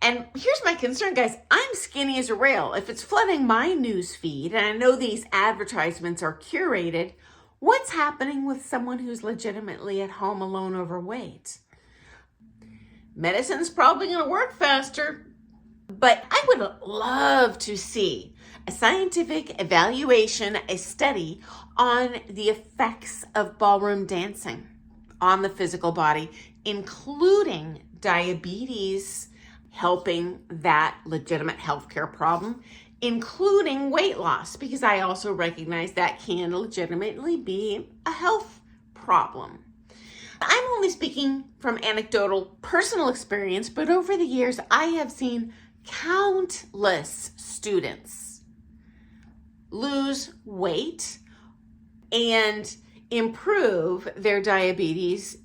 And here's my concern, guys. I'm skinny as a rail. If it's flooding my news feed, and I know these advertisements are curated, what's happening with someone who's legitimately at home alone overweight? Medicine's probably going to work faster, but I would love to see a scientific evaluation, a study on the effects of ballroom dancing on the physical body, including diabetes, helping that legitimate healthcare problem, including weight loss, because I also recognize that can legitimately be a health problem. I'm only speaking from anecdotal personal experience, but over the years, I have seen countless students lose weight and improve their diabetes,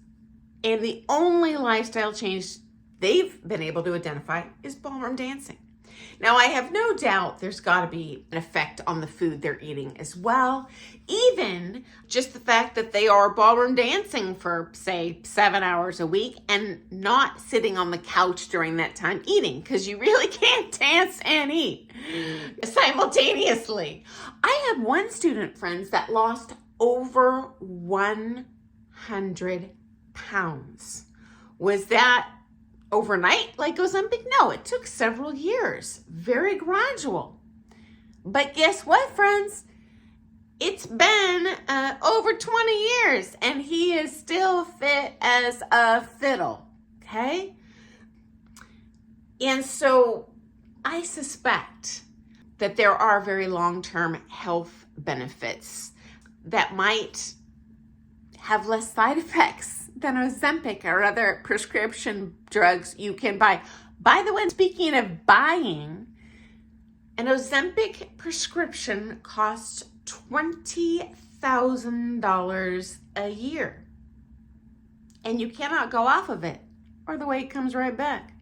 and the only lifestyle change they've been able to identify is ballroom dancing. Now, I have no doubt there's got to be an effect on the food they're eating as well. Even just the fact that they are ballroom dancing for, say, 7 hours a week and not sitting on the couch during that time eating, because you really can't dance and eat simultaneously. I had one student, friends, that lost over 100 pounds. Was that overnight like Ozempic? No, it took several years, very gradual. But guess what, friends? It's been over 20 years and he is still fit as a fiddle, okay? And so I suspect that there are very long-term health benefits that might have less side effects than Ozempic or other prescription drugs you can buy. By the way, speaking of buying, an Ozempic prescription costs $20,000 a year. And you cannot go off of it or the weight comes right back.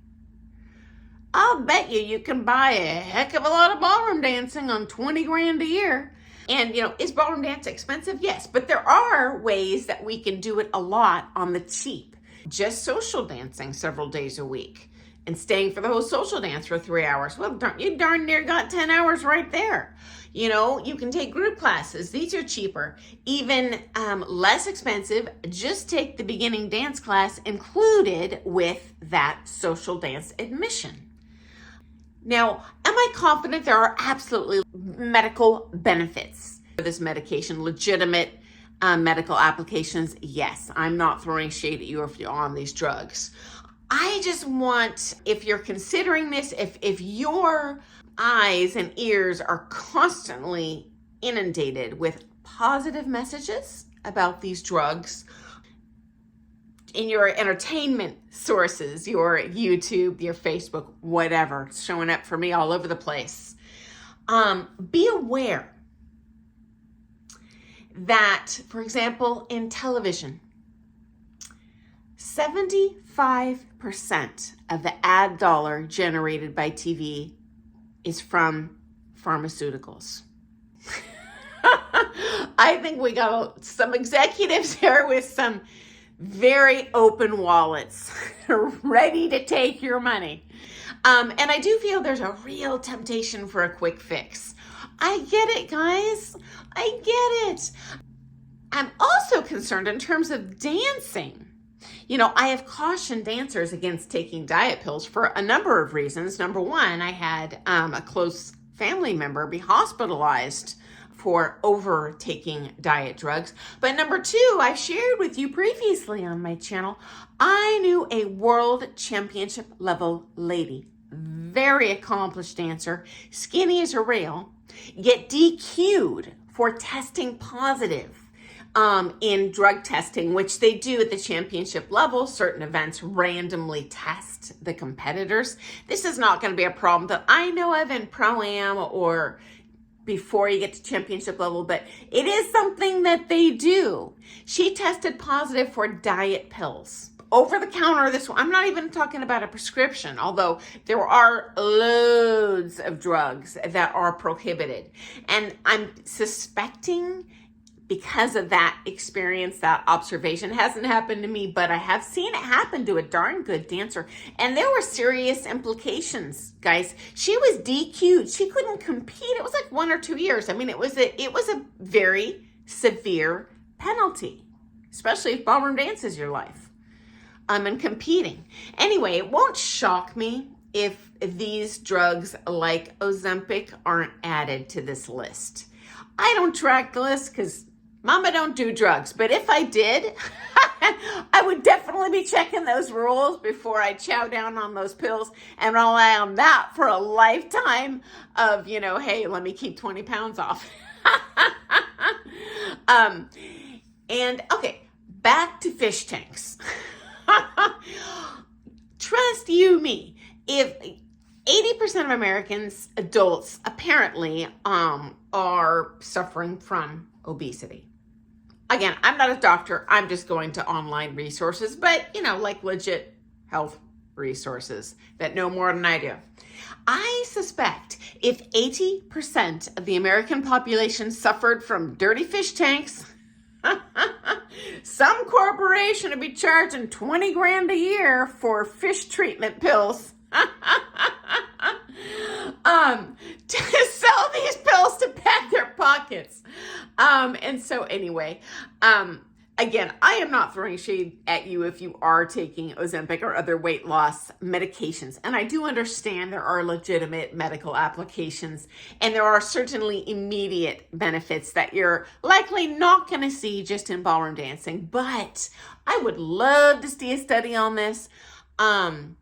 I'll bet you can buy a heck of a lot of ballroom dancing on 20 grand a year. And, is ballroom dance expensive? Yes, but there are ways that we can do it a lot on the cheap. Just social dancing several days a week and staying for the whole social dance for 3 hours. Well, you darn near got 10 hours right there. You can take group classes. These are cheaper, even less expensive. Just take the beginning dance class included with that social dance admission. Now, am I confident there are absolutely medical benefits for this medication, legitimate medical applications? Yes, I'm not throwing shade at you if you're on these drugs. I just want, if you're considering this, if your eyes and ears are constantly inundated with positive messages about these drugs, in your entertainment sources, your YouTube, your Facebook, whatever, it's showing up for me all over the place. Be aware that, for example, in television, 75% of the ad dollar generated by TV is from pharmaceuticals. I think we got some executives here with some very open wallets, ready to take your money. And I do feel there's a real temptation for a quick fix. I get it, guys. I get it. I'm also concerned in terms of dancing. I have cautioned dancers against taking diet pills for a number of reasons. Number one, I had a close family member be hospitalized for overtaking diet drugs. But number two, I shared with you previously on my channel, I knew a world championship level lady, very accomplished dancer, skinny as a rail, get DQ'd for testing positive in drug testing, which they do at the championship level. Certain events randomly test the competitors. This is not going to be a problem that I know of in Pro-Am or before you get to championship level, but it is something that they do. She tested positive for diet pills. Over the counter, this one, I'm not even talking about a prescription, although there are loads of drugs that are prohibited. And I'm suspecting because of that experience, that observation. It hasn't happened to me, but I have seen it happen to a darn good dancer. And there were serious implications, guys. She was DQ'd. She couldn't compete. It was like 1 or 2 years. I mean, it was a very severe penalty, especially if ballroom dance is your life. And competing. Anyway, it won't shock me if these drugs like Ozempic aren't added to this list. I don't track the list because Mama don't do drugs, but if I did, I would definitely be checking those rules before I chow down on those pills and rely on that for a lifetime of, hey, let me keep 20 pounds off. And okay, back to fish tanks. Trust you me, if 80% of Americans, adults, apparently are suffering from obesity. Again, I'm not a doctor. I'm just going to online resources, but, like legit health resources that know more than I do. I suspect if 80% of the American population suffered from dirty fish tanks, some corporation would be charging 20 grand a year for fish treatment pills. To sell these pills to pad their pockets. And so anyway, again, I am not throwing shade at you if you are taking Ozempic or other weight loss medications. And I do understand there are legitimate medical applications, and there are certainly immediate benefits that you're likely not going to see just in ballroom dancing. But I would love to see a study on this. And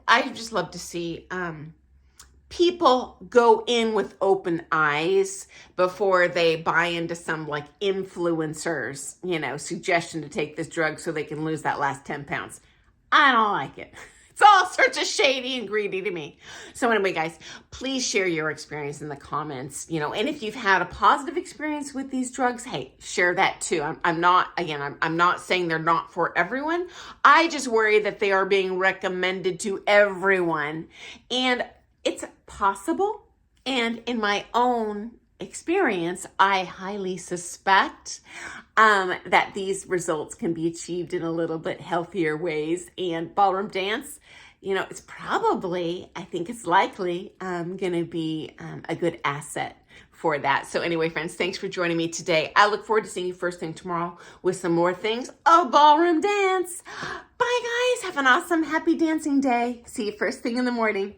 I just love to see people go in with open eyes before they buy into some like influencers, suggestion to take this drug so they can lose that last 10 pounds. I don't like it. It's all sorts of shady and greedy to me. So anyway, guys, please share your experience in the comments, and if you've had a positive experience with these drugs, hey, share that too. I'm not saying they're not for everyone. I just worry that they are being recommended to everyone, and it's possible. And in my own experience, I highly suspect that these results can be achieved in a little bit healthier ways. And ballroom dance, it's probably, I think it's likely going to be a good asset for that. So anyway, friends, thanks for joining me today. I look forward to seeing you first thing tomorrow with some more things of ballroom dance. Bye, guys. Have an awesome, happy dancing day. See you first thing in the morning.